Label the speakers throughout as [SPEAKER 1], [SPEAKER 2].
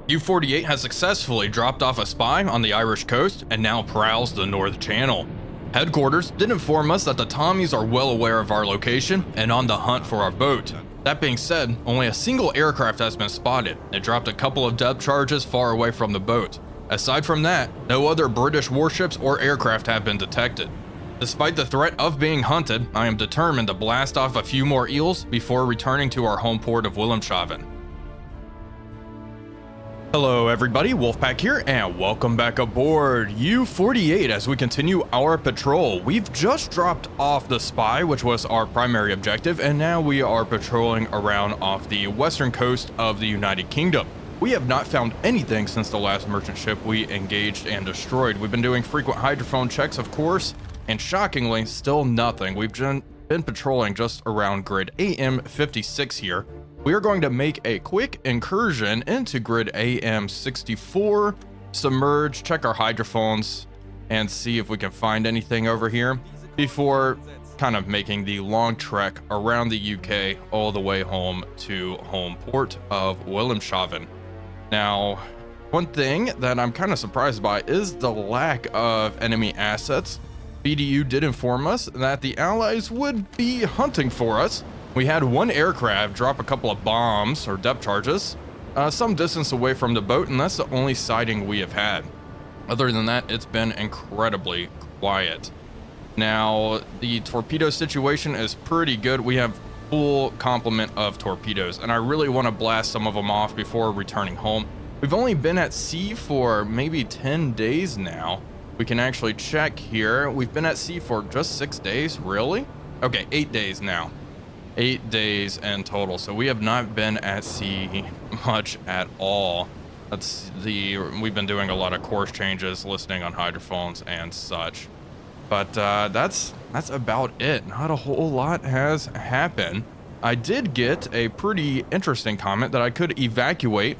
[SPEAKER 1] U-48 has successfully dropped off a spy on the Irish coast and now prowls the North Channel. Headquarters did inform us that the Tommies are well aware of our location and on the hunt for our boat. That being said, only a single aircraft has been spotted. It dropped a couple of depth charges far away from the boat. Aside from that, no other British warships or aircraft have been detected. Despite the threat of being hunted, I am determined to blast off a few more eels before returning to our home port of Wilhelmshaven. Hello everybody, Wolfpack here, and welcome back aboard U-48 as we continue our patrol. We've just dropped off the spy, which was our primary objective, and now we are patrolling around off the western coast of the United Kingdom. We have not found anything since the last merchant ship we engaged and destroyed. We've been doing frequent hydrophone checks, of course, and shockingly, still nothing. We've been patrolling just around grid AM56 here. We are going to make a quick incursion into grid AM64, submerge, check our hydrophones, and see if we can find anything over here before kind of making the long trek around the UK all the way home to home port of Wilhelmshaven. Now, one thing that I'm kind of surprised by is the lack of enemy assets. BDU did inform us that the Allies would be hunting for us. We had one aircraft drop a couple of bombs or depth charges some distance away from the boat, and that's the only sighting we have had. Other than that, it's been incredibly quiet. Now, the torpedo situation is pretty good. We have full complement of torpedoes, and I really want to blast some of them off before returning home. We've only been at sea for maybe 10 days now. We can actually check here. We've been at sea for just 6 days, really? Okay, 8 days now. 8 days in total, so we have not been at sea much at all. We've been doing a lot of course changes, listening on hydrophones and such. But that's about it. Not a whole lot has happened. I did get a pretty interesting comment that I could evacuate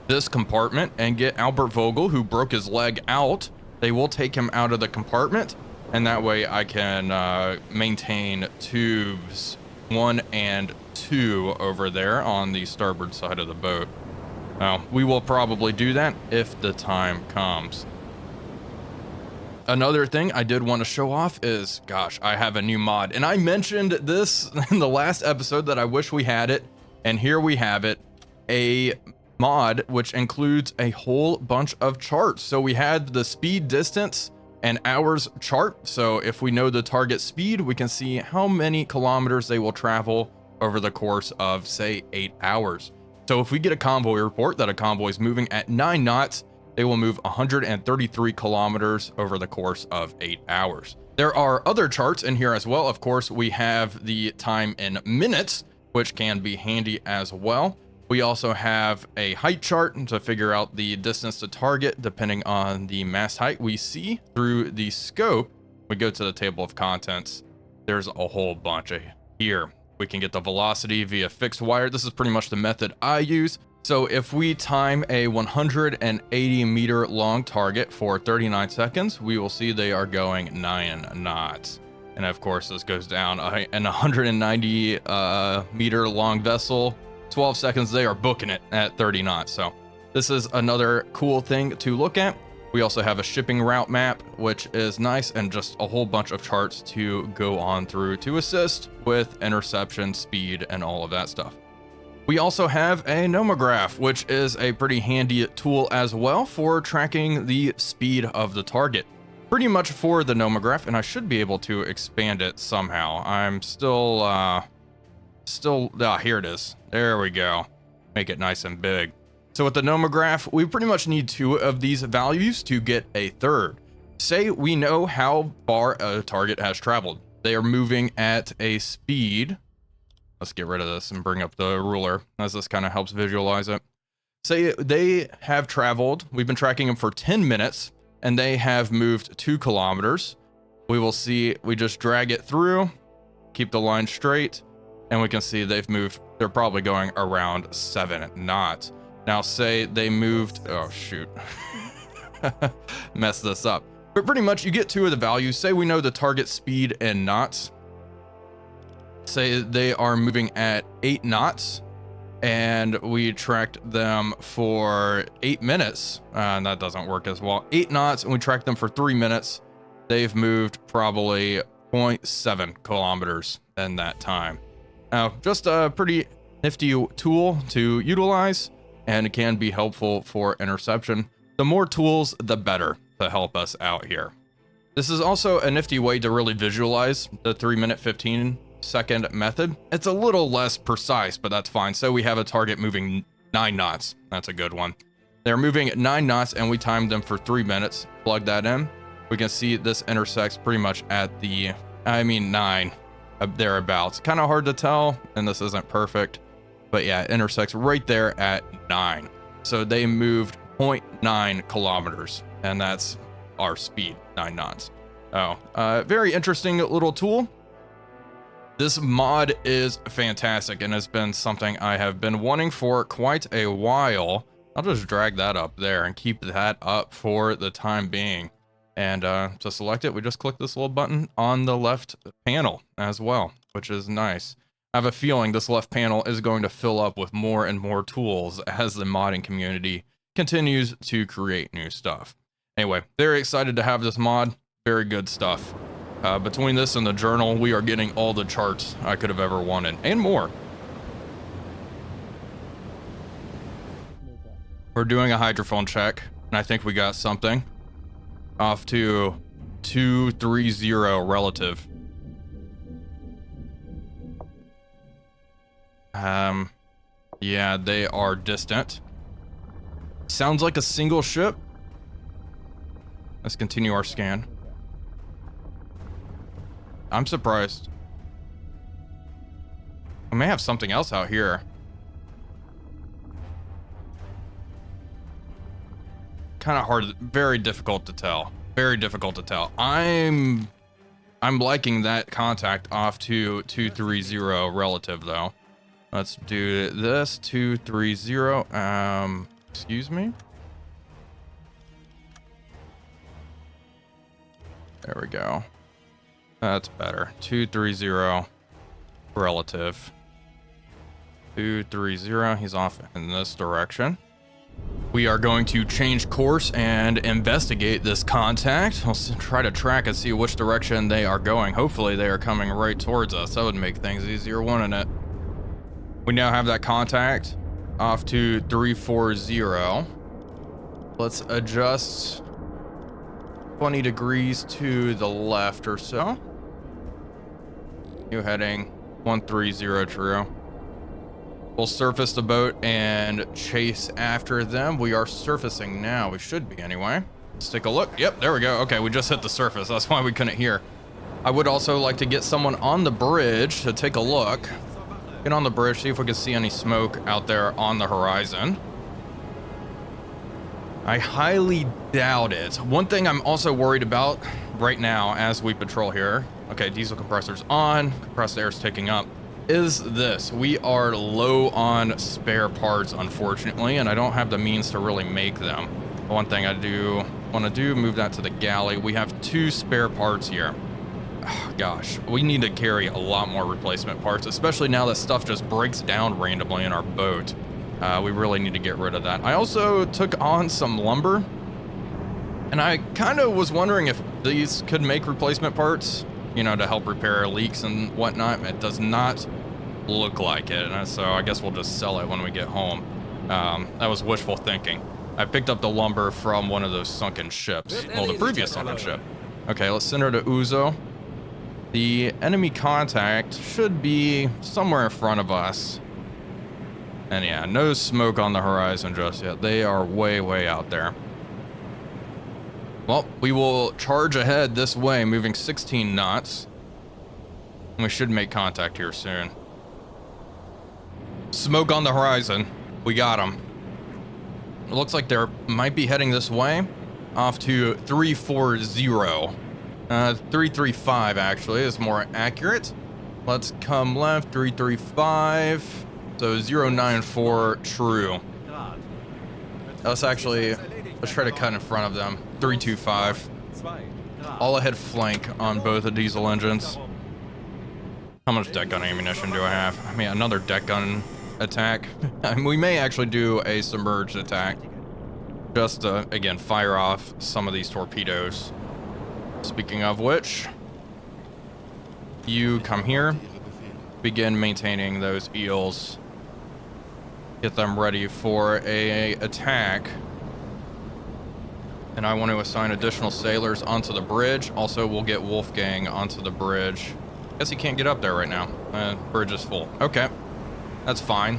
[SPEAKER 1] this compartment and get Albert Vogel, who broke his leg, out. They will take him out of the compartment, and that way I can maintain tubes 1 and 2 over there on the starboard side of the boat. Now, we will probably do that if the time comes. Another thing I did want to show off is, gosh, I have a new mod, and I mentioned this in the last episode that I wish we had it, and here we have it, a mod which includes a whole bunch of charts. So we had the speed, distance, and hours chart. So if we know the target speed, we can see how many kilometers they will travel over the course of, say, 8 hours. So if we get a convoy report that a convoy is moving at 9 knots, they will move 133 kilometers over the course of 8 hours. There are other charts in here as well. Of course, we have the time in minutes, which can be handy as well. We also have a height chart to figure out the distance to target depending on the mast height we see through the scope. We go to the table of contents. There's a whole bunch here. We can get the velocity via fixed wire. This is pretty much the method I use. So if we time a 180 meter long target for 39 seconds, we will see they are going 9 knots. And of course, this goes down an 190 meter long vessel. 12 seconds, they are booking it at 30 knots. So this is another cool thing to look at. We also have a shipping route map, which is nice, and just a whole bunch of charts to go on through to assist with interception, speed, and all of that stuff. We also have a nomograph, which is a pretty handy tool as well for tracking the speed of the target. Pretty much for the nomograph, and I should be able to expand it somehow. I'm still, here it is. There we go. Make it nice and big. So with the nomograph, we pretty much need 2 of these values to get a third. Say we know how far a target has traveled. They are moving at a speed. Let's get rid of this and bring up the ruler, as this kind of helps visualize it. Say they have traveled, we've been tracking them for 10 minutes, and they have moved 2 kilometers. We will see, we just drag it through, keep the line straight, and we can see they've moved, they're probably going around 7 knots. Now say they moved, oh shoot, mess this up. But pretty much you get 2 of the values. Say we know the target speed in knots. Say they are moving at 8 knots. and we tracked them for 8 minutes. And that doesn't work as well. 8 knots, and we tracked them for 3 minutes. They've moved probably 0.7 kilometers in that time. Now, just a pretty nifty tool to utilize, and it can be helpful for interception. The more tools, the better to help us out here. This is also a nifty way to really visualize the 3-minute 15-second method. It's a little less precise, but that's fine. So we have a target moving 9 knots. That's a good one. They're moving 9 knots, and we timed them for 3 minutes. Plug that in. We can see this intersects pretty much at the, 9, thereabouts. Kind of hard to tell, and this isn't perfect, but yeah, it intersects right there at 9. So they moved 0.9 kilometers, and that's our speed, 9 knots. Oh, very interesting little tool. This mod is fantastic and has been something I have been wanting for quite a while. I'll just drag that up there and keep that up for the time being. And to select it, we just click this little button on the left panel as well, which is nice. I have a feeling this left panel is going to fill up with more and more tools as the modding community continues to create new stuff. Anyway, very excited to have this mod. Very good stuff. Between this and the journal, we are getting all the charts I could have ever wanted, and more. We're doing a hydrophone check, and I think we got something. Off to 230 relative. Yeah, they are distant. Sounds like a single ship. Let's continue our scan. I'm surprised. We may have something else out here. Kind of hard, very difficult to tell. Very difficult to tell. I'm liking that contact off to 230 relative though. Let's do this 230. Excuse me. There we go. That's better. 230 relative. 230. He's off in this direction. We are going to change course and investigate this contact. We'll try to track and see which direction they are going. Hopefully they are coming right towards us. That would make things easier, wouldn't it? We now have that contact off to 340. Let's adjust 20 degrees to the left or so. New heading 130 true. We'll surface the boat and chase after them. We are surfacing now. We should be anyway. Let's take a look. Yep, there we go. Okay, we just hit the surface. That's why we couldn't hear. I would also like to get someone on the bridge to take a look. Get on the bridge, see if we can see any smoke out there on the horizon. I highly doubt it. One thing I'm also worried about right now as we patrol here. Okay, diesel compressor's on. Compressed air is taking up. Is this. We are low on spare parts, unfortunately, and I don't have the means to really make them. One thing I do want to do, move that to the galley. We have 2 spare parts here. Oh, gosh, we need to carry a lot more replacement parts, especially now that stuff just breaks down randomly in our boat. We really need to get rid of that. I also took on some lumber, and I kind of was wondering if these could make replacement parts, you know, to help repair leaks and whatnot. It does not look like it, and so I guess we'll just sell it when we get home. That was wishful thinking. I picked up the lumber from one of those sunken ships. Well, the previous sunken ship. Okay, let's send her to Uzo. The enemy contact should be somewhere in front of us. And yeah, no smoke on the horizon just yet. They are way, way out there. Well, we will charge ahead this way, moving 16 knots. We should make contact here soon. Smoke on the horizon. We got them. It looks like they might be heading this way. Off to 340. 335 actually is more accurate. Let's come left, 335. So 094 true. Let's try to cut in front of them. 325. All ahead flank on both the diesel engines. How much deck gun ammunition do I have? I mean, another deck gun attack. And we may actually do a submerged attack. Just to, again, fire off some of these torpedoes. Speaking of which, you come here. Begin maintaining those eels. Get them ready for a attack. And I want to assign additional sailors onto the bridge. Also, we'll get Wolfgang onto the bridge. Guess he can't get up there right now. Bridge is full. Okay, that's fine.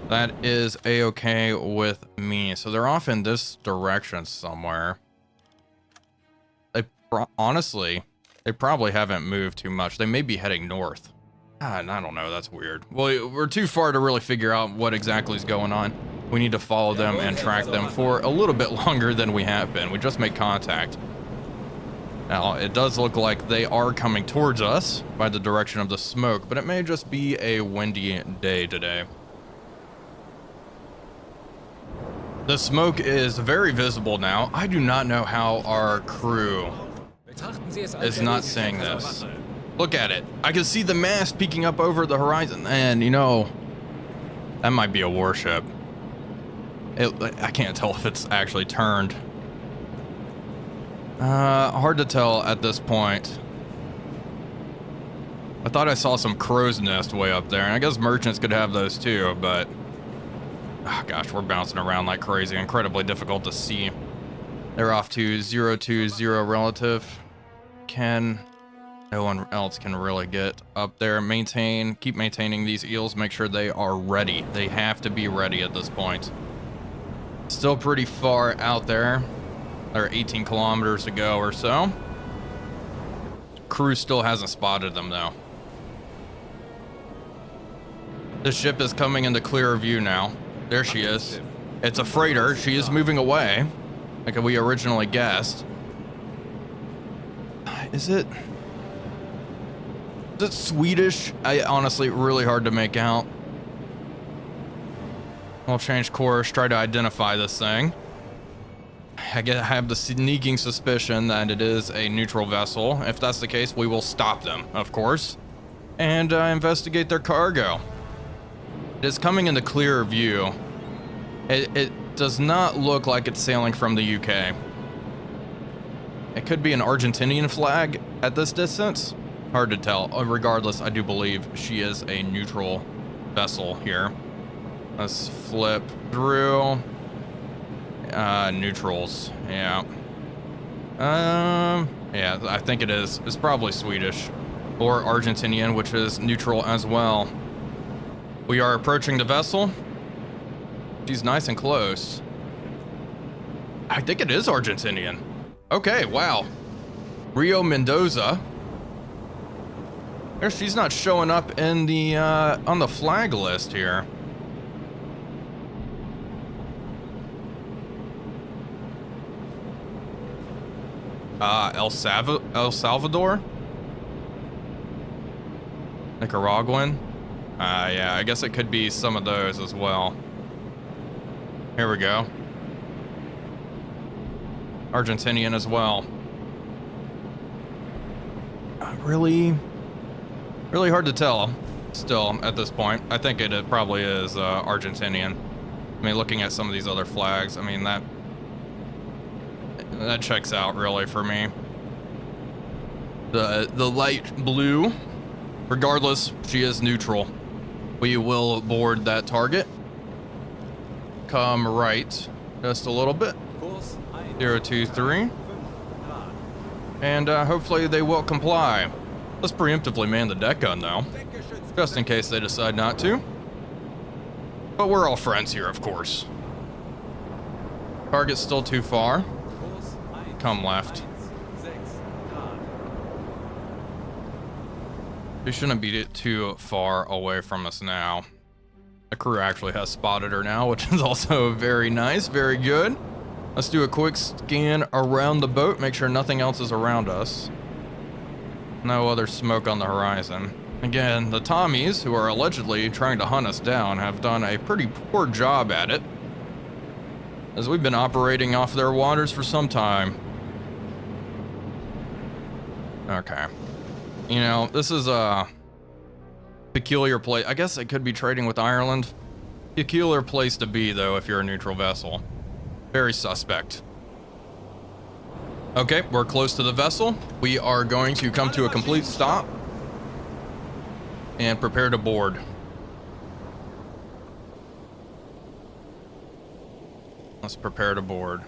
[SPEAKER 1] That is a-okay with me. So they're off in this direction somewhere. Honestly, they probably haven't moved too much. They may be heading north. I don't know, that's weird. Well, we're too far to really figure out what exactly is going on. We need to follow them and track them for a little bit longer than we have been. We just made contact. Now, it does look like they are coming towards us by the direction of the smoke, but it may just be a windy day today. The smoke is very visible now. I do not know how our crew is not seeing this. Look at it. I can see the mast peeking up over the horizon, and you know, that might be a warship. I can't tell if it's actually turned. Hard to tell at this point. I thought I saw some crow's nest way up there, and I guess merchants could have those too, but oh gosh, we're bouncing around like crazy. Incredibly difficult to see. They're off to 020 relative. No one else can really get up there. Keep maintaining these eels. Make sure they are ready. They have to be ready at this point. Still pretty far out there. They're 18 kilometers to go or so. Crew still hasn't spotted them though. The ship is coming into clearer view now. There she is. It's a freighter. She is moving away, like we originally guessed. Is it Swedish? I honestly, really hard to make out. I'll change course, try to identify this thing. I have the sneaking suspicion that it is a neutral vessel. If that's the case, we will stop them, of course, and investigate their cargo. It is coming into clearer view. It does not look like it's sailing from the UK. It could be an Argentinian flag at this distance. Hard to tell. Regardless, I do believe she is a neutral vessel here. Let's flip through. Neutrals, yeah. Yeah, I think it is. It's probably Swedish or Argentinian, which is neutral as well. We are approaching the vessel. She's nice and close. I think it is Argentinian. Okay, wow. Rio Mendoza. There, she's not showing up in the on the flag list here. El Salvador? Nicaraguan? Yeah, I guess it could be some of those as well. Here we go. Argentinian as well. Really hard to tell still at this point. I think it probably is Argentinian. I mean, looking at some of these other flags, I mean, that checks out really for me. The light blue, regardless, she is neutral. We will board that target. Come right just a little bit. 023. And hopefully they will comply. Let's preemptively man the deck gun though, just in case they decide not to. But we're all friends here, of course. Target's still too far. Come left. She shouldn't be too far away from us now. The crew actually has spotted her now, which is also very nice, very good. Let's do a quick scan around the boat, make sure nothing else is around us. No other smoke on the horizon. Again, the Tommies, who are allegedly trying to hunt us down, have done a pretty poor job at it, as we've been operating off their waters for some time. Okay. You know, this is Peculiar place. I guess it could be trading with Ireland. Peculiar place to be, though, if you're a neutral vessel. Very suspect. Okay, we're close to the vessel. We are going to come to a complete stop and prepare to board. Let's prepare to board.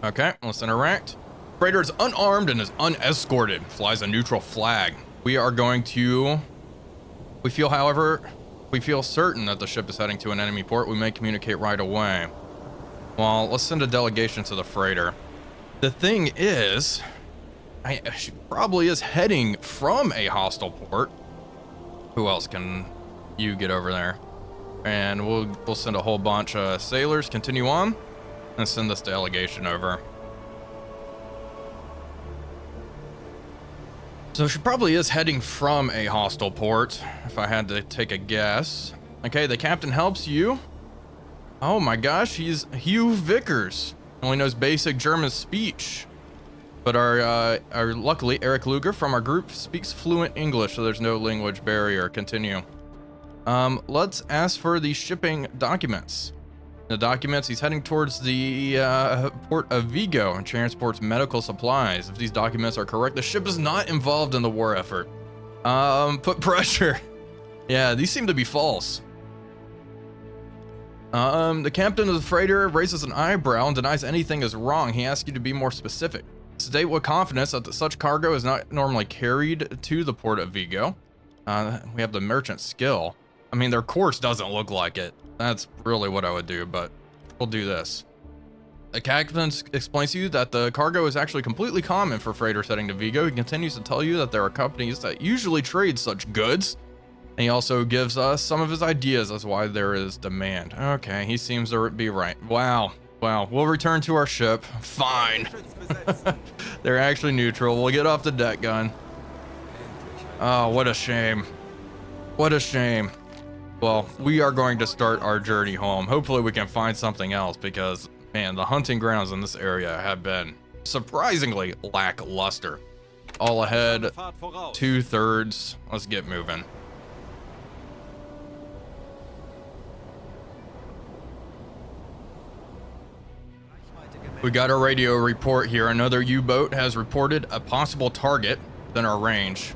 [SPEAKER 1] Okay, let's interact. Freighter is unarmed and is unescorted. Flies a neutral flag. We are going to... We feel certain that the ship is heading to an enemy port. We may communicate right away. Well, let's send a delegation to the freighter. The thing is, she probably is heading from a hostile port. Who else can you get over there? And we'll send a whole bunch of sailors, continue on, and send this delegation over. So she probably is heading from a hostile port, if I had to take a guess. Okay, the captain helps you. Oh my gosh, he's Hugh Vickers. Only knows basic German speech. But our luckily, Eric Luger from our group speaks fluent English, so there's no language barrier. Continue. Let's ask for the shipping documents. The documents, he's heading towards the port of Vigo and transports medical supplies. If these documents are correct, the ship is not involved in the war effort. Put pressure. Yeah, these seem to be false. The captain of the freighter raises an eyebrow and denies anything is wrong. He asks you to be more specific. State with confidence that such cargo is not normally carried to the port of Vigo. We have the merchant skill. I mean, their course doesn't look like it. That's really what I would do, but we'll do this. The captain explains to you that the cargo is actually completely common for freighters heading to Vigo. He continues to tell you that there are companies that usually trade such goods. And he also gives us some of his ideas as why there is demand. Okay, he seems to be right. Wow. We'll return to our ship. Fine. They're actually neutral. We'll get off the deck gun. Oh, what a shame. What a shame. Well, we are going to start our journey home. Hopefully we can find something else because, man, the hunting grounds in this area have been surprisingly lackluster. All ahead, 2/3. Let's get moving. We got a radio report here. Another U-boat has reported a possible target within our range.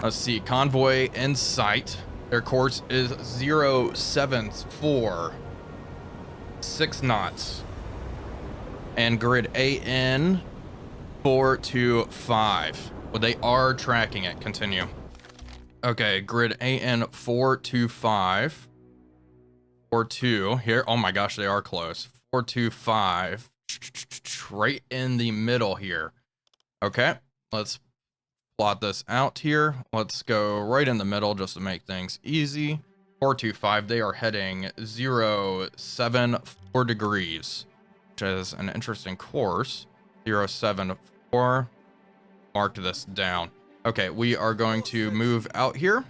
[SPEAKER 1] Let's see, convoy in sight. Their course is 074, 6 knots. And grid AN 425. Well, they are tracking it. Continue. Okay, grid AN 425. 42 here. Oh my gosh, they are close. 425. Right in the middle here. Okay, let's plot this out here. Let's go right in the middle just to make things easy. 425, they are heading 074 degrees, which is an interesting course. 074. Mark this down. Okay, we are going to move out here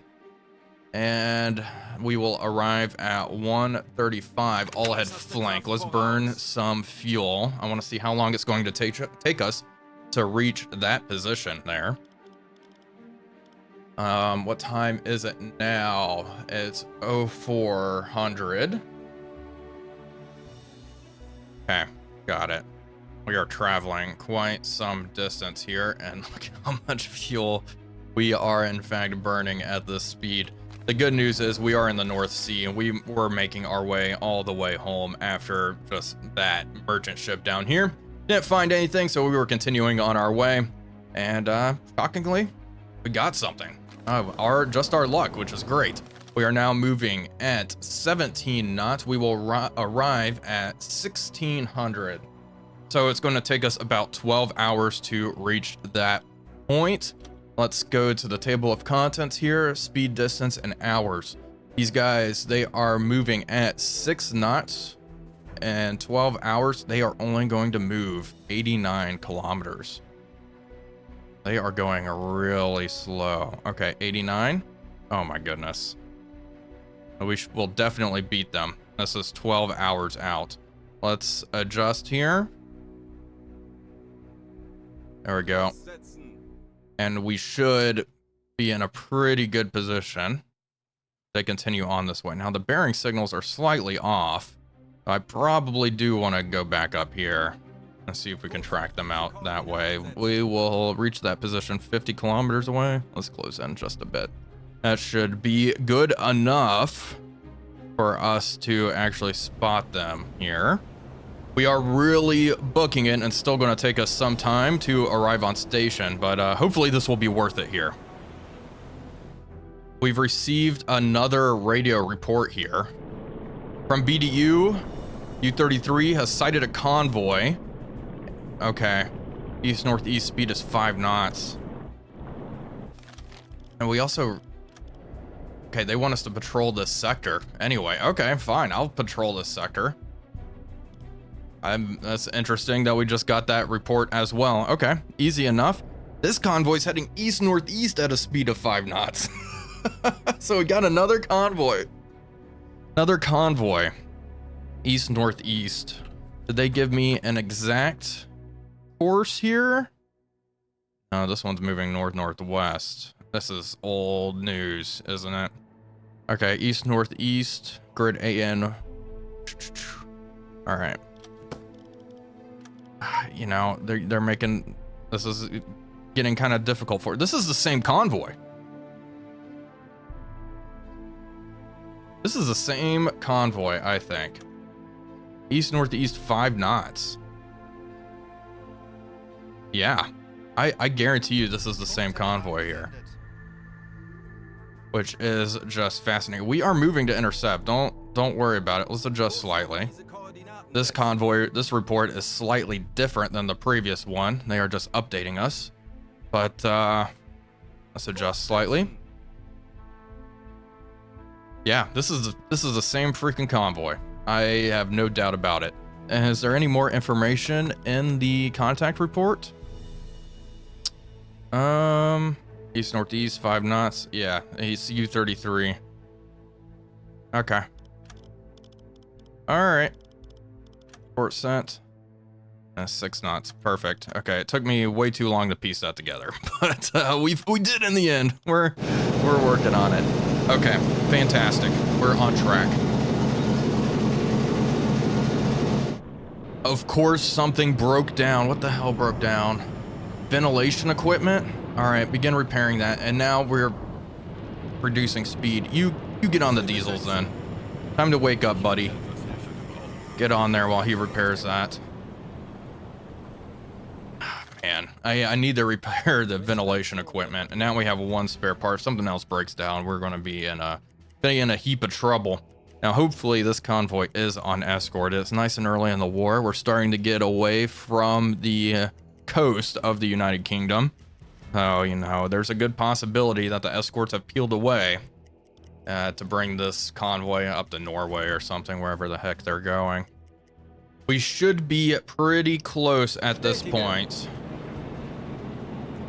[SPEAKER 1] and we will arrive at 135 all ahead flank. Let's burn some fuel. I want to see how long it's going to take us to reach that position there. What time is it now? It's 0400. Okay, got it. We are traveling quite some distance here, and look at how much fuel we are in fact burning at this speed. The good news is we are in the North Sea, and we were making our way all the way home after just that merchant ship down here. Didn't find anything, so we were continuing on our way, and shockingly, we got something. Just our luck, which is great. We are now moving at 17 knots. We will arrive at 1600. So it's going to take us about 12 hours to reach that point. Let's go to the table of contents here. Speed, distance, and hours. These guys, they are moving at 6 knots and 12 hours. They are only going to move 89 kilometers. They are going really slow. Okay, 89. Oh my goodness. We will definitely beat them. This is 12 hours out. Let's adjust here. There we go. And we should be in a pretty good position. They continue on this way. Now the bearing signals are slightly off. I probably do want to go back up here and see if we can track them out that way. We will reach that position 50 kilometers away. Let's close in just a bit. That should be good enough for us to actually spot them here. We are really booking it and still going to take us some time to arrive on station, but hopefully this will be worth it here. We've received another radio report here from BDU. U-33 has sighted a convoy. Okay. East-northeast speed is 5 knots. And we also... Okay, they want us to patrol this sector. Anyway, okay, fine. I'll patrol this sector. That's interesting that we just got that report as well. Okay, easy enough. This convoy's heading east-northeast at a speed of 5 knots. So we got another convoy. Another convoy. East-northeast. Did they give me an exact course here? No, this one's moving north-northwest. This is old news, isn't it? Okay, east-northeast, grid AN. All right. You know, they're making, this is getting kind of difficult for, this is the same convoy. This is the same convoy, I think. East-northeast 5 knots. Yeah, I guarantee you this is the same convoy here. Which is just fascinating. We are moving to intercept. Don't worry about it. Let's adjust slightly. This convoy, this report is slightly different than the previous one. They are just updating us. But let's adjust slightly. Yeah, this is the same freaking convoy. I have no doubt about it. And is there any more information in the contact report? East northeast 5 knots. Yeah, he's U-33. Okay. All right. Report sent. 6 knots. Perfect. Okay, it took me way too long to piece that together, but we did in the end. We're working on it. Okay, fantastic. We're on track. Of course, something broke down. What the hell broke down? Ventilation equipment. All right, begin repairing that, and now we're reducing speed. You get on the diesels then. Time to wake up, buddy. Get on there while he repairs that. Man, I need to repair the ventilation equipment, and now we have 1 spare part. If something else breaks down, we're going to be in a heap of trouble. Now, hopefully, this convoy is on escort. It's nice and early in the war. We're starting to get away from the coast of the United Kingdom. So, you know, there's a good possibility that the escorts have peeled away to bring this convoy up to Norway or something, wherever the heck they're going. We should be pretty close at this point.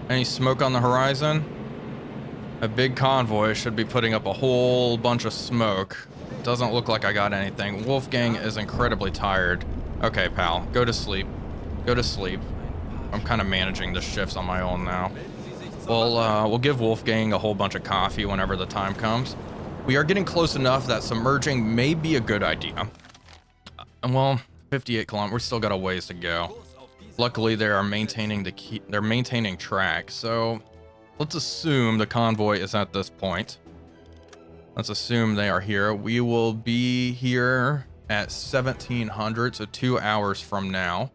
[SPEAKER 1] Any smoke on the horizon? A big convoy should be putting up a whole bunch of smoke. Doesn't look like I got anything. Wolfgang is incredibly tired. Okay, pal, go to sleep. Go to sleep. I'm kind of managing the shifts on my own now. We'll give Wolfgang a whole bunch of coffee whenever the time comes. We are getting close enough that submerging may be a good idea. Well, 58 kilometers. We still got a ways to go. Luckily, they are maintaining they're maintaining track. So let's assume the convoy is at this point. Let's assume they are here. We will be here at 1700, so 2 hours from now.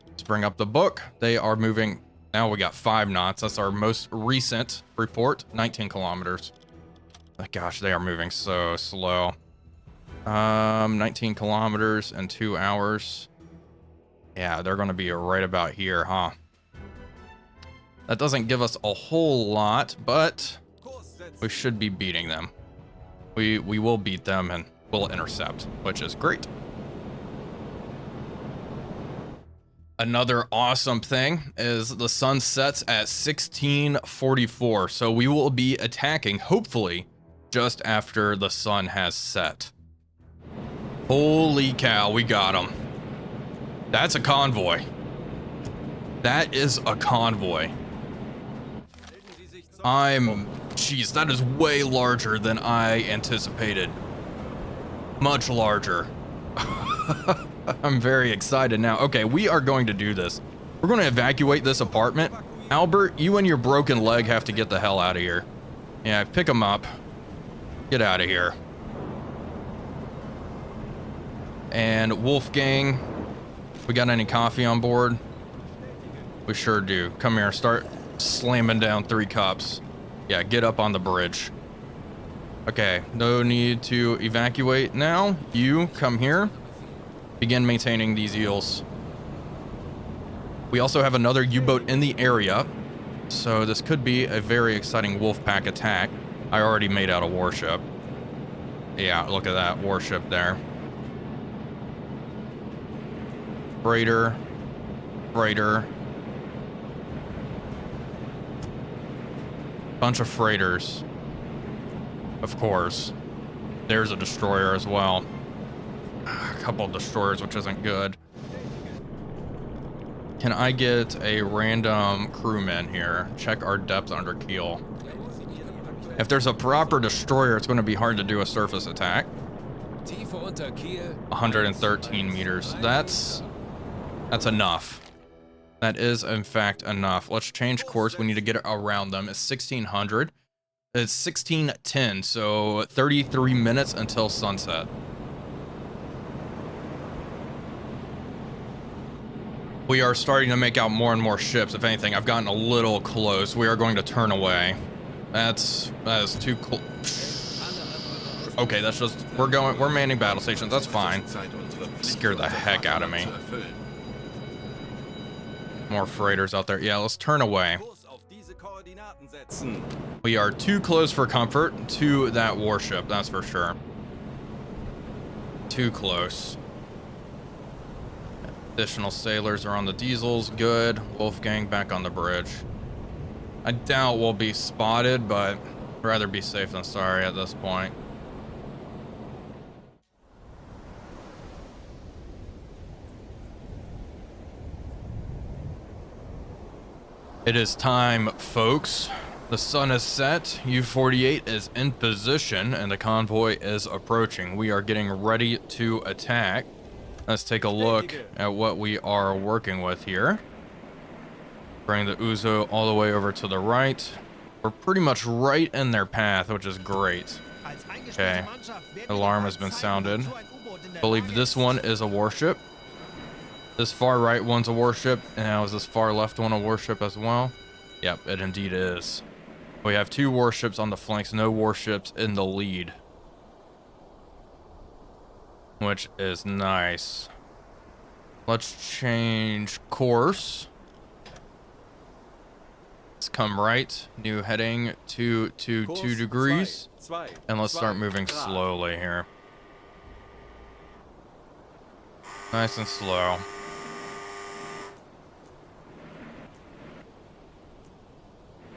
[SPEAKER 1] Let's bring up the book. They are moving. Now we got 5 knots. That's our most recent report. 19 kilometers. Oh, gosh, they are moving so slow. 19 kilometers and 2 hours. Yeah, they're going to be right about here, huh? That doesn't give us a whole lot, but we should be beating them. We will beat them and we'll intercept, which is great. Another awesome thing is the sun sets at 1644, so we will be attacking, hopefully, just after the sun has set. Holy cow, we got them. That's a convoy. That is a convoy. Jeez, that is way larger than I anticipated. Much larger. I'm very excited now. Okay, we are going to do this. We're going to evacuate this apartment. Albert, you and your broken leg have to get the hell out of here. Yeah, pick them up. Get out of here. And Wolfgang, we got any coffee on board? We sure do. Come here, start slamming down 3 cups. Yeah, get up on the bridge. Okay, no need to evacuate now. You come here. Begin maintaining these eels. We also have another U-boat in the area, so this could be a very exciting Wolfpack attack. I already made out a warship. Yeah, look at that warship there. Freighter. Freighter. Bunch of freighters. Of course. There's a destroyer as well. A couple of destroyers, which isn't good. Can I get a random crewman here? Check our depth under keel. If there's a proper destroyer, it's going to be hard to do a surface attack. 113 meters. That's enough. That is, in fact, enough. Let's change course. We need to get around them. It's 1600. It's 1610, so 33 minutes until sunset. We are starting to make out more and more ships. If anything, I've gotten a little close. We are going to turn away. That is too close. Okay, that's just, we're manning battle stations. That's fine. Scared the heck out of me. More freighters out there. Yeah, let's turn away. We are too close for comfort to that warship, that's for sure. Too close. Additional sailors are on the diesels. Good. Wolfgang back on the bridge. I doubt we'll be spotted, but I'd rather be safe than sorry at this point. It is time, folks. The sun is set, U-48 is in position, and the convoy is approaching. We are getting ready to attack. Let's take a look at what we are working with here. Bring the Uzo all the way over to the right. We're pretty much right in their path, which is great. Okay, alarm has been sounded. I believe this one is a warship. This far right one's a warship, and now is this far left one a warship as well? Yep, it indeed is. We have 2 warships on the flanks, no warships in the lead. Which is nice. Let's change course. Let's come right, new heading to 2 degrees. And let's start moving slowly here. Nice and slow.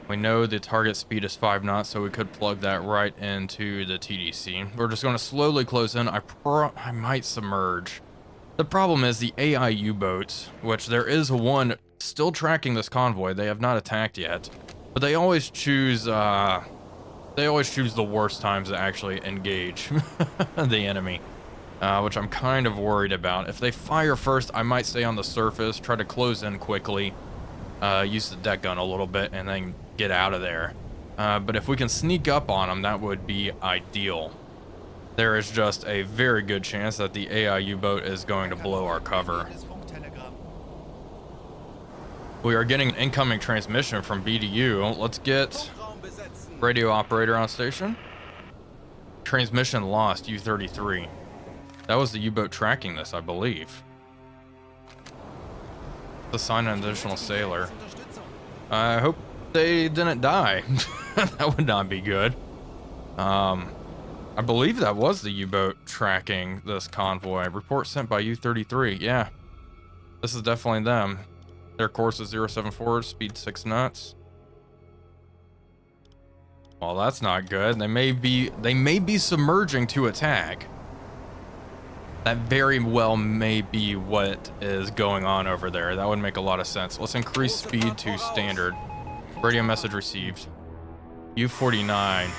[SPEAKER 1] We know the target speed is 5 knots, so we could plug that right into the TDC. We're just going to slowly close in. I might submerge. The problem is the AI U-boats, which there is one still tracking this convoy. They have not attacked yet, but they always choose the worst times to actually engage the enemy, which I'm kind of worried about. If they fire first, I might stay on the surface, try to close in quickly, use the deck gun a little bit, and then get out of there. But if we can sneak up on them, that would be ideal. There is just a very good chance that the AI U-boat is going to blow our cover. We are getting an incoming transmission from BDU. Let's get radio operator on station. Transmission lost, U-33. That was the U-boat tracking this, I believe. Assign an additional sailor. I hope they didn't die. That would not be good. I believe that was the U-boat tracking this convoy. Report sent by U-33. Yeah, this is definitely them. Their course is 074, speed 6 knots. Well, that's not good. They may be submerging to attack. That very well may be what is going on over there. That would make a lot of sense. Let's increase speed to standard. Radio message received. U-49.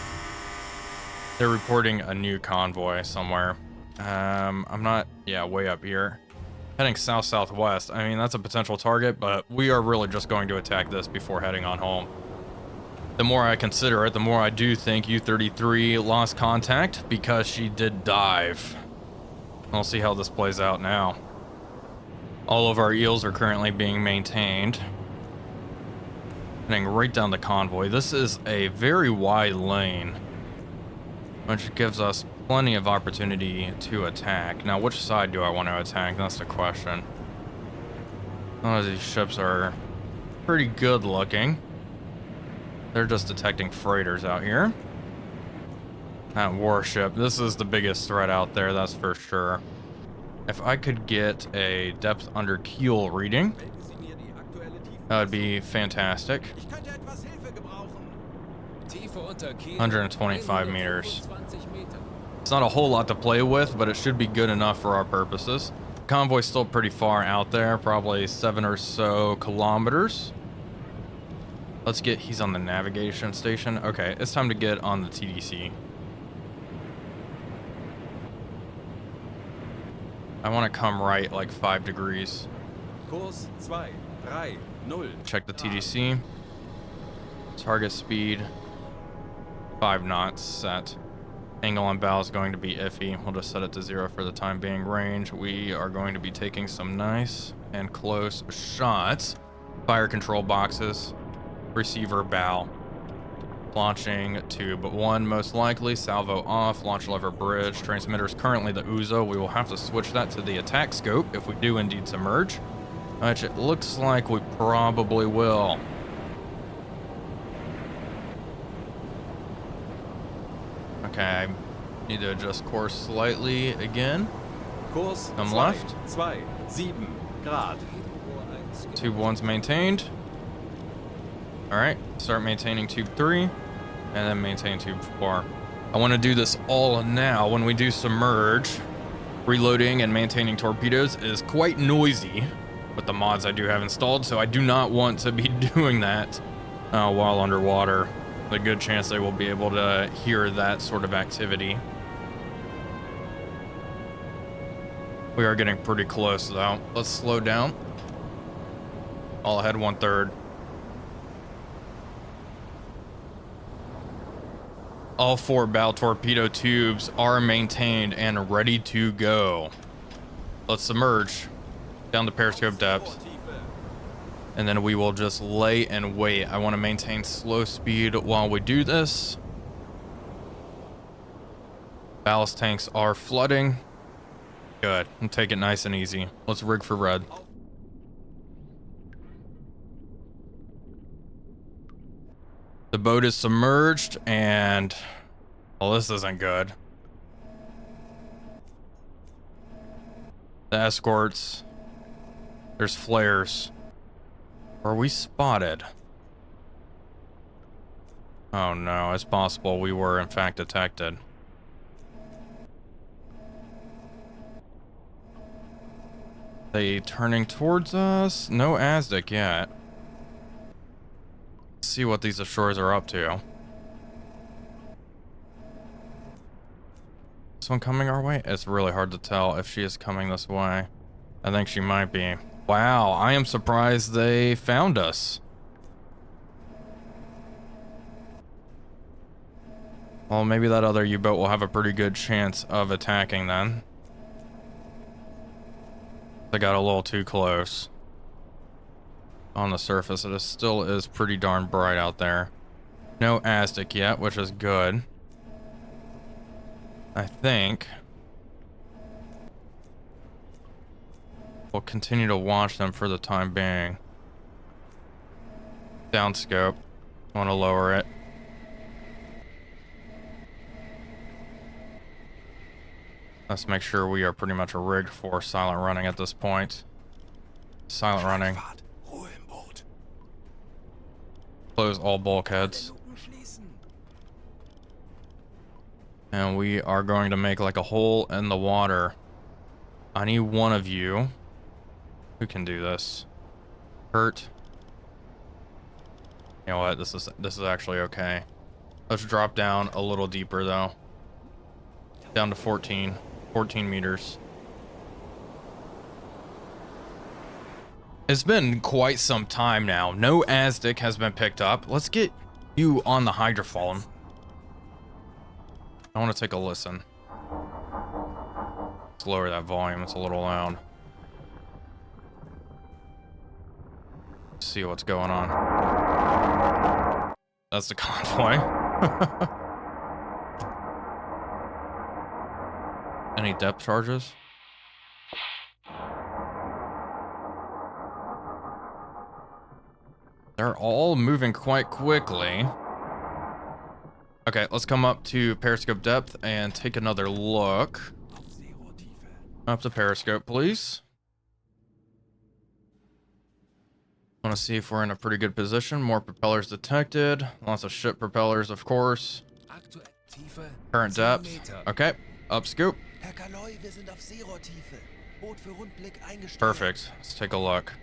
[SPEAKER 1] They're reporting a new convoy somewhere. I'm not, yeah, way up here. Heading south-southwest. I mean, that's a potential target, but we are really just going to attack this before heading on home. The more I consider it, the more I do think U-33 lost contact because she did dive. We'll see how this plays out now. All of our eels are currently being maintained. Heading right down the convoy. This is a very wide lane, which gives us plenty of opportunity to attack. Now, which side do I want to attack? That's the question. A lot of these ships are pretty good looking. They're just detecting freighters out here. That warship, this is the biggest threat out there, that's for sure. If I could get a depth under keel reading, that would be fantastic. 125 meters. It's not a whole lot to play with, but it should be good enough for our purposes. Convoy's still pretty far out there, probably 7 or so kilometers. Let's get, he's on the navigation station. Okay, it's time to get on the TDC. I want to come right like 5 degrees.
[SPEAKER 2] Kurs 2, 3, 0.
[SPEAKER 1] Check the TDC. Target speed 5 knots set. Angle on bow is going to be iffy. We'll just set it to 0 for the time being. Range, we are going to be taking some nice and close shots. Fire control boxes. Receiver bow. Launching tube 1 most likely. Salvo off. Launch lever bridge. Transmitter's currently the Ouzo. We will have to switch that to the attack scope if we do indeed submerge. Which it looks like we probably will. Okay, I need to adjust course slightly again.
[SPEAKER 2] Kurs
[SPEAKER 1] Come
[SPEAKER 2] 2,
[SPEAKER 1] left.
[SPEAKER 2] 2, 7 Grad.
[SPEAKER 1] Tube 1's maintained. Alright, start maintaining tube 3, and then maintain tube 4. I want to do this all now. When we do submerge, reloading and maintaining torpedoes is quite noisy with the mods I do have installed, so I do not want to be doing that while underwater. A good chance they will be able to hear that sort of activity. We are getting pretty close though. Let's slow down. All ahead 1/3. All 4 bow torpedo tubes are maintained and ready to go. Let's submerge down to periscope depth. And then we will just lay and wait. I want to maintain slow speed while we do this. Ballast tanks are flooding. Good. And take it nice and easy. Let's rig for red. The boat is submerged and, well, this isn't good. The escorts, there's flares. Are we spotted? Oh no, it's possible we were in fact detected. They turning towards us? No Aztec yet. Let's see what these ashores are up to. This one coming our way? It's really hard to tell if she is coming this way. I think she might be. Wow, I am surprised they found us. Well, maybe that other U-boat will have a pretty good chance of attacking then. They got a little too close. On the surface, it still is pretty darn bright out there. No Aztec yet, which is good. I think we'll continue to watch them for the time being. Downscope. Want to lower it. Let's make sure we are pretty much rigged for silent running at this point. Silent running. Close all bulkheads. And we are going to make like a hole in the water. I need one of you who can do this. Hurt. You know what? This is actually okay. Let's drop down a little deeper though. Down to 14 meters. It's been quite some time now. No Aztec has been picked up. Let's get you on the hydrophone. I want to take a listen. Let's lower that volume. It's a little loud. Let's see what's going on. That's the convoy. Any depth charges? They're all moving quite quickly. Okay, let's come up to periscope depth and take another look. Up to periscope, please. Want to see if we're in a pretty good position. More propellers detected. Lots of ship propellers, of course. Current depth. Okay, up scoop. Perfect. Let's take a look.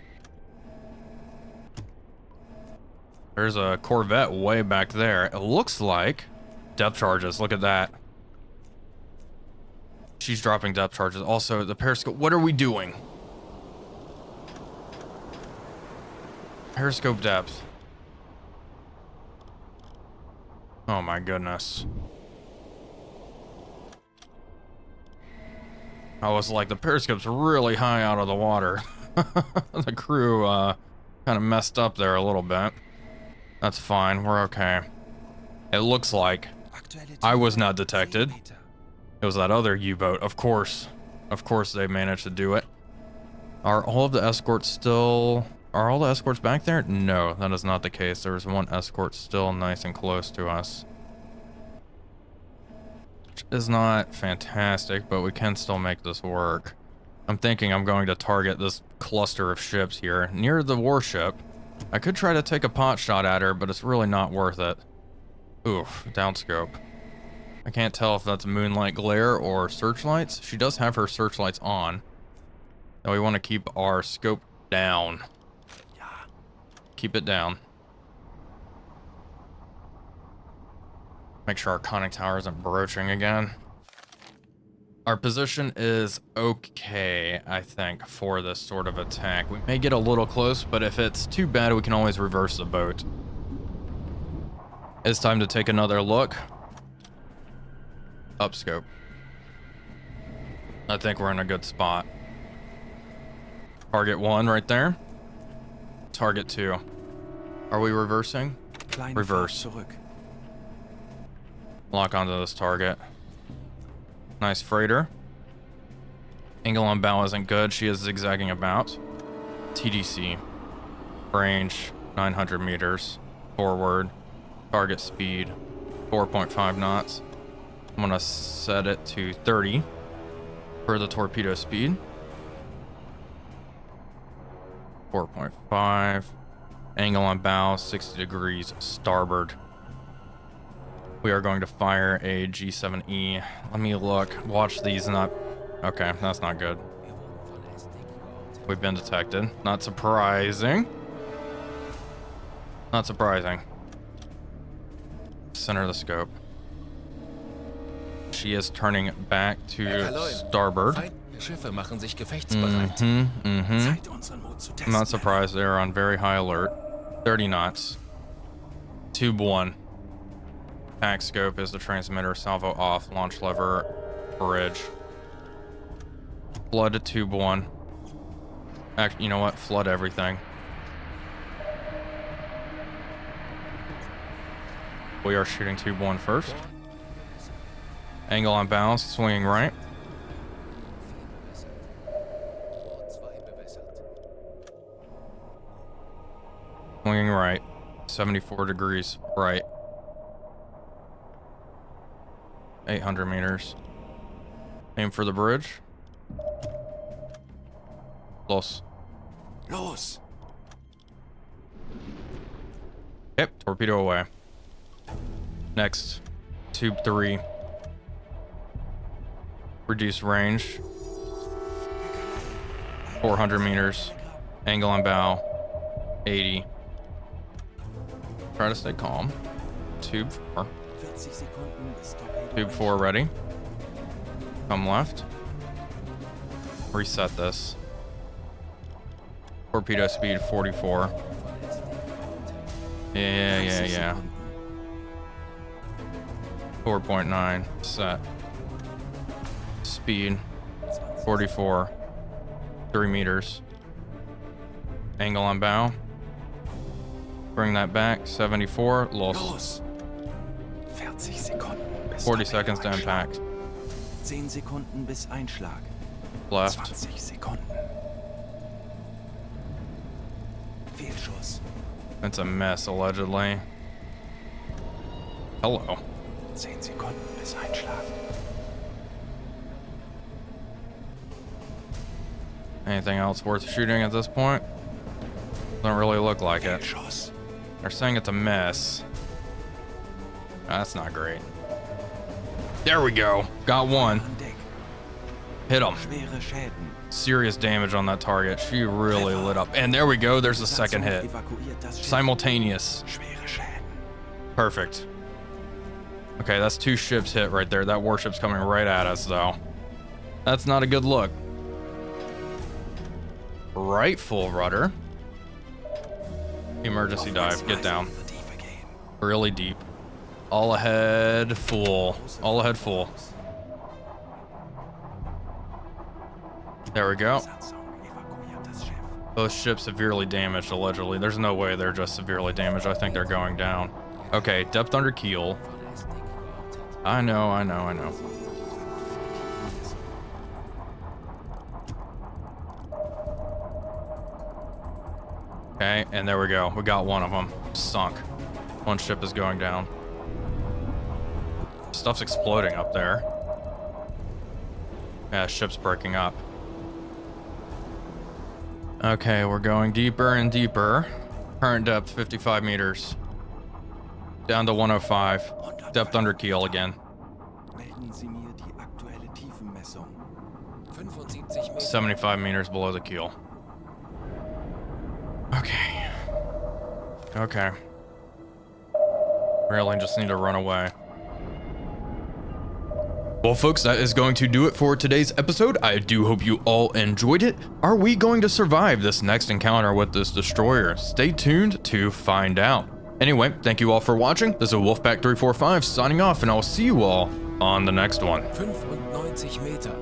[SPEAKER 1] There's a Corvette way back there. It looks like depth charges. Look at that. She's dropping depth charges. Also, the periscope. What are we doing? Periscope depth. Oh my goodness. I was like, the periscope's really high out of the water. The crew kind of messed up there a little bit. That's fine, we're okay. It looks like I was not detected. It was that other U-boat, of course. Of course they managed to do it. Are all of the escorts still... Are all the escorts back there? No, that is not the case. There was one escort still nice and close to us. Which is not fantastic, but we can still make this work. I'm thinking I'm going to target this cluster of ships here near the warship. I could try to take a pot shot at her, but it's really not worth it. Oof, downscope. I can't tell if that's moonlight glare or searchlights. She does have her searchlights on. Now we want to keep our scope down. Keep it down. Make sure our conning tower isn't broaching again. Our position is okay, I think, for this sort of attack. We may get a little close, but if it's too bad, we can always reverse the boat. It's time to take another look. Up scope. I think we're in a good spot. Target 1 right there. Target 2. Are we reversing? Reverse. Lock onto this target. Nice freighter. Angle on bow isn't good. She is zigzagging about. TDC. Range 900 meters. Forward. Target speed 4.5 knots. I'm gonna set it to 30 for the torpedo speed. 4.5. Angle on bow 60 degrees starboard. We are going to fire a G7E. Let me look. Watch these not... Okay, that's not good. We've been detected. Not surprising. Not surprising. Center of the scope. She is turning back to starboard. I'm not surprised. They're on very high alert. 30 knots. Tube 1. Attack scope is the transmitter. Salvo off. Launch lever. Bridge. Flood to tube 1. You know what? Flood everything. We are shooting tube 1 first. Angle on bow, swinging right. Swinging right. 74 degrees right. 800 meters. Aim for the bridge. Los.
[SPEAKER 2] Los.
[SPEAKER 1] Yep, torpedo away. Next, tube 3. Reduce range. 400 meters. Angle on bow. 80. Try to stay calm. Tube 4. Tube 4 ready. Come left. Reset this. Torpedo speed 44. Yeah. 4.9 set. Speed 44. 3 meters. Angle on bow. Bring that back. 74. Los. 40 seconds to impact.
[SPEAKER 3] 10 Sekunden bis Einschlag.
[SPEAKER 1] Left.
[SPEAKER 3] 20 Sekunden. Fehlschuss.
[SPEAKER 1] It's a mess, allegedly. Hello.
[SPEAKER 3] 10 Sekunden bis Einschlag.
[SPEAKER 1] Anything else worth shooting at this point? Doesn't really look like it.
[SPEAKER 3] Fehlschuss.
[SPEAKER 1] They're saying it's a mess. That's not great. There we go. Got one.
[SPEAKER 3] An Deck.
[SPEAKER 1] Hit him.
[SPEAKER 3] Schwere Schäden.
[SPEAKER 1] Serious damage on that target. She really lit up. And there we go. There's the second hit.
[SPEAKER 3] Evakuiert das Schiff.
[SPEAKER 1] Simultaneous.
[SPEAKER 3] Schwere Schäden.
[SPEAKER 1] Perfect. Okay, that's 2 ships hit right there. That warship's coming right at us, though. That's not a good look. Right, full rudder. Emergency dive. Get down.
[SPEAKER 3] Tiefe gehen.
[SPEAKER 1] Really deep. All ahead, full. All ahead, full. There we go.
[SPEAKER 3] Besatzung evakuiert das Schiff.
[SPEAKER 1] Both ships severely damaged, allegedly. There's no way they're just severely damaged. I think they're going down. Okay, depth under keel. I know. Okay, and there we go. We got one of them. Sunk. One ship is going down. Stuff's exploding up there. Yeah, ship's breaking up. Okay, we're going deeper and deeper. Current depth 55 meters. Down to 105. Depth under keel again.
[SPEAKER 3] Melden Sie mir die aktuelle Tiefenmessung.
[SPEAKER 4] 75 Meter.
[SPEAKER 1] 75 meters below the keel. Okay. Really just need to run away. Well, folks, that is going to do it for today's episode. I do hope you all enjoyed it. Are we going to survive this next encounter with this destroyer? Stay tuned to find out. Anyway, thank you all for watching. This is Wolfpack345 signing off, and I'll see you all on the next one.
[SPEAKER 4] 95 Meter.